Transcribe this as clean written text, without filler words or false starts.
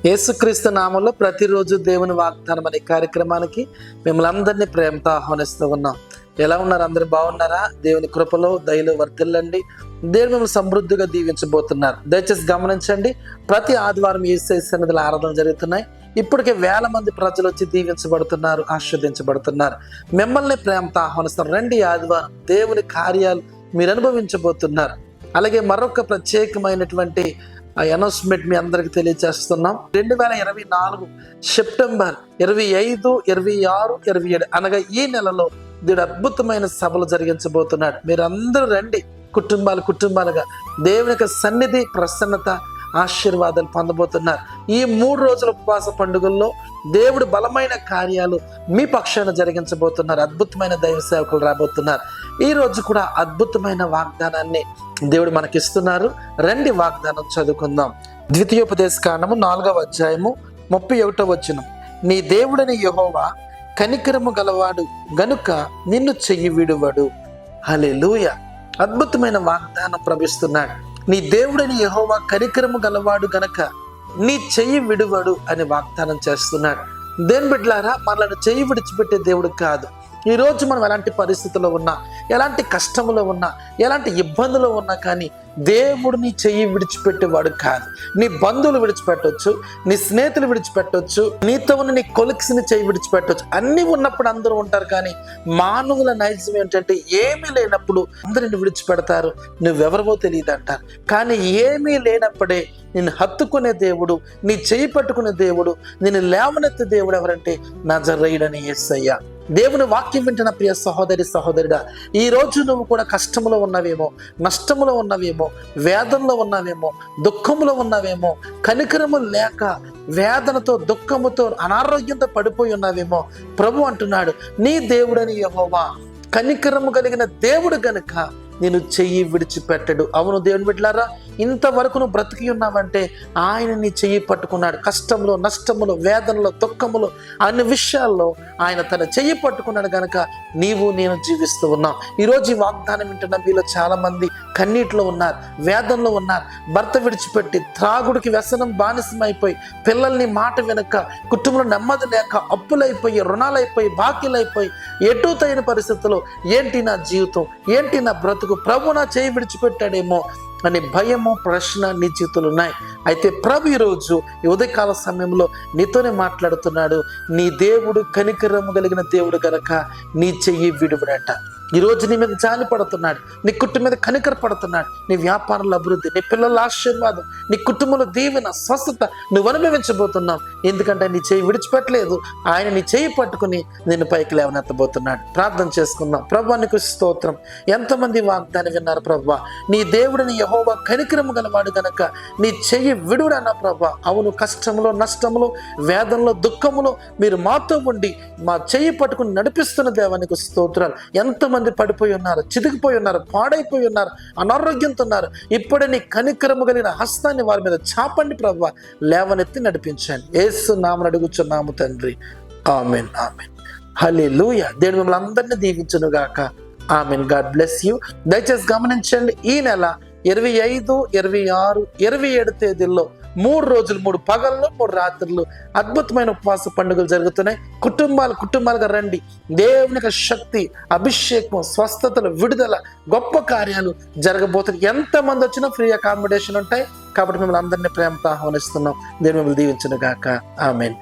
యేసుక్రీస్తు నామంలో ప్రతిరోజు దేవుని వాగ్దానం అనే కార్యక్రమానికి మిమ్మల్ని అందరినీ ప్రేమతో ఆహ్వానిస్తూ ఉన్నాం. ఎలా ఉన్నారు? అందరూ బాగున్నారా? దేవుని కృపలో దయలో వర్తిల్లండి. దేవుడు మిమ్మల్ని సమృద్ధిగా దీవించబోతున్నారు. దయచేసి గమనించండి, ప్రతి ఆదివారం యేసయ్య సన్నిధిలో ఆరాధన జరుగుతున్నాయి. ఇప్పటికే వేల మంది ప్రజలు వచ్చి దీవించబడుతున్నారు, ఆస్వాదించబడుతున్నారు. మిమ్మల్ని ప్రేమతో ఆహ్వానిస్తున్నారు. రండి, ఆదివారం దేవుని కార్యాలు మీరు అనుభవించబోతున్నారు. అలాగే మరొక ప్రత్యేకమైనటువంటి అనౌన్స్మెంట్ మీ అందరికి తెలియజేస్తున్నాం. 2024 సెప్టెంబర్ 25, 26, 27 అనగా ఈ నెలలో దేవుడు అద్భుతమైన సభలు జరిగించబోతున్నాడు. మీరందరూ రండి, కుటుంబాలుగా దేవుని యొక్క సన్నిధి, ప్రసన్నత, ఆశీర్వాదాలు పొందబోతున్నారు. ఈ 3 రోజుల ఉపవాస పండుగల్లో దేవుడు బలమైన కార్యాలు మీ పక్షాన జరిగించబోతున్నారు. అద్భుతమైన దైవ సేవకులు రాబోతున్నారు. ఈ రోజు కూడా అద్భుతమైన వాగ్దానాన్ని దేవుడు మనకిస్తున్నారు. రండి, వాగ్దానం చదువుకుందాం. ద్వితీయోపదేశ కాండము 4వ అధ్యాయము 31వ వచనం. నీ దేవుడని యెహోవా కనికరము గలవాడు గనుక నిన్ను చెయ్యి విడువడు. హల్లెలూయా. అద్భుతమైన వాగ్దానం ప్రవహిస్తున్నాడు. నీ దేవుడని యెహోవా కనికరము గలవాడు గనక నీ చెయ్యి విడువడు అని వాగ్దానం చేస్తున్నాడు. దేని బిడ్డలారా, మనల్ని చెయ్యి విడిచిపెట్టే దేవుడు కాదు. ఈరోజు మనం ఎలాంటి పరిస్థితుల్లో ఉన్నా, ఎలాంటి కష్టంలో ఉన్నా, ఎలాంటి ఇబ్బందులో ఉన్నా కానీ దేవుడు నీ చెయ్యి విడిచిపెట్టేవాడు కాదు. నీ బంధువులు విడిచిపెట్టవచ్చు, నీ స్నేహితులు విడిచిపెట్టవచ్చు, నీతో ఉన్న నీ కొలిక్స్ని చెయ్యి విడిచిపెట్టవచ్చు. అన్నీ ఉన్నప్పుడు అందరూ ఉంటారు, కానీ మానవుల నైజం ఏంటంటే ఏమీ లేనప్పుడు అందరిని విడిచిపెడతారు, నువ్వెవరివో తెలియదు అంటారు. కానీ ఏమీ లేనప్పుడే నిన్ను హత్తుకునే దేవుడు, నీ చెయ్యి పట్టుకునే దేవుడు, నిన్ను లేవనెత్తే దేవుడు ఎవరంటే నజరేయుడైన యేసయ్య. దేవుని వాక్యం వింటున్న ప్రియ సహోదరి, సహోదరుడా, ఈ రోజు నువ్వు కూడా కష్టంలో ఉన్నావేమో, నష్టంలో ఉన్నావేమో, వేదనలో ఉన్నావేమో, దుఃఖంలో ఉన్నావేమో, కనికరము లేక వేదనతో, దుఃఖముతో, అనారోగ్యంతో పడిపోయి ఉన్నావేమో. ప్రభు అంటున్నాడు, నీ దేవుడని యెహోవా కనికరము కలిగిన దేవుడు గనుక నేను చెయ్యి విడిచిపెట్టడు. అవును దేవుని బిడ్డలారా, ఇంతవరకు నువ్వు బ్రతికి ఉన్నావంటే ఆయన నీ చెయ్యి పట్టుకున్నాడు. కష్టంలో, నష్టములో, వేదనలో, దుఃఖములో, అన్ని విషయాల్లో ఆయన తన చెయ్యి పట్టుకున్నాడు గనక నీవు నేను జీవిస్తూ ఉన్నాం. ఈరోజు ఈ వాగ్దానం వింటున్న మీలో చాలా మంది కన్నీటిలో ఉన్నారు, వేదనలో ఉన్నారు. భర్త విడిచిపెట్టి త్రాగుడికి వ్యసనం బానిసమైపోయి, పిల్లల్ని మాట వెనక, కుటుంబంలో నెమ్మది లేక, అప్పులైపోయి, రుణాలైపోయి, బాకీలైపోయి, ఎటూ తగిన పరిస్థితుల్లో ఏంటి నా జీవితం, ఏంటి నా బ్రతుకు, ప్రభు నా చేయి విడిచిపెట్టాడేమో అనే భయము, ప్రశ్న నీ జీవితంలో ఉన్నాయి. అయితే ప్రభు ఈరోజు ఈ ఉదయకాల సమయంలో నీతోనే మాట్లాడుతున్నాడు. నీ దేవుడు కనికరము కలిగిన దేవుడు గనక నీ చెయ్యి విడువడట. ఈరోజు నీ మీద జాలి పడుతున్నాడు, నీ కుటుంబం మీద కనికర పడుతున్నాడు. నీ వ్యాపారంలో అభివృద్ధి, నీ పిల్లల ఆశీర్వాదం, నీ కుటుంబంలో దీవెన, స్వస్థత నువ్వు అనుభవించబోతున్నావు. ఎందుకంటే నీ చేయి విడిచిపెట్టలేదు, ఆయన నీ చేయి పట్టుకుని నిన్ను పైకి లేవనెత్తబోతున్నాడు. ప్రార్థన చేసుకుందాం. ప్రభువా నీకు స్తోత్రం. ఎంతమంది వాగ్దానం విన్నారు ప్రభువా? నీ దేవుడిని యెహోవా కనికరము గలవాడు గనక నీ చెయ్యి విడువడన్న ప్రభువా. అవును, కష్టంలో, నష్టంలో, వేదనలో, దుఃఖములో మీరు మాతో ఉండి మా చెయ్యి పట్టుకుని నడిపిస్తున్న దేవానికి స్తోత్రాలు. ఎంతమంది పడిపోయి ఉన్నారు, చితికిపోయి ఉన్నారు, పాడైపోయి ఉన్నారు, అనారోగ్యంతో ఉన్నారు. ఇప్పుడే నీ కనికరము కలిగిన హస్తాన్ని వారి మీద చాపండి ప్రభువా, లేవనెత్తి నడిపించండి. యేసు నామమున అడుగుచున్నాము తండ్రి, ఆమేన్, ఆమేన్. హల్లెలూయా. దేవుడు మిమ్మల్ని అందరినీ దీవించును గాక. ఆమేన్. God bless you. దయచేసి గమనించండి, ఈ నెల 25, 26, 27 తేదీల్లో 3 రోజులు, 3 పగళ్ళు, 3 రాత్రులు అద్భుతమైన ఉపవాస పండుగలు జరుగుతున్నాయి. కుటుంబాలుగా రండి. దేవుని యొక్క శక్తి, అభిషేకం, స్వస్థతలు, విడుదల, గొప్ప కార్యాలు జరగబోతున్నాయి. ఎంతమంది వచ్చినా ఫ్రీ అకామిడేషన్ ఉంటాయి. కాబట్టి మిమ్మల్ని అందరినీ ప్రేమతో ఆహ్వానిస్తున్నాం. దేవుని మిమ్మల్ని దీవించును గాక. ఆమేన్.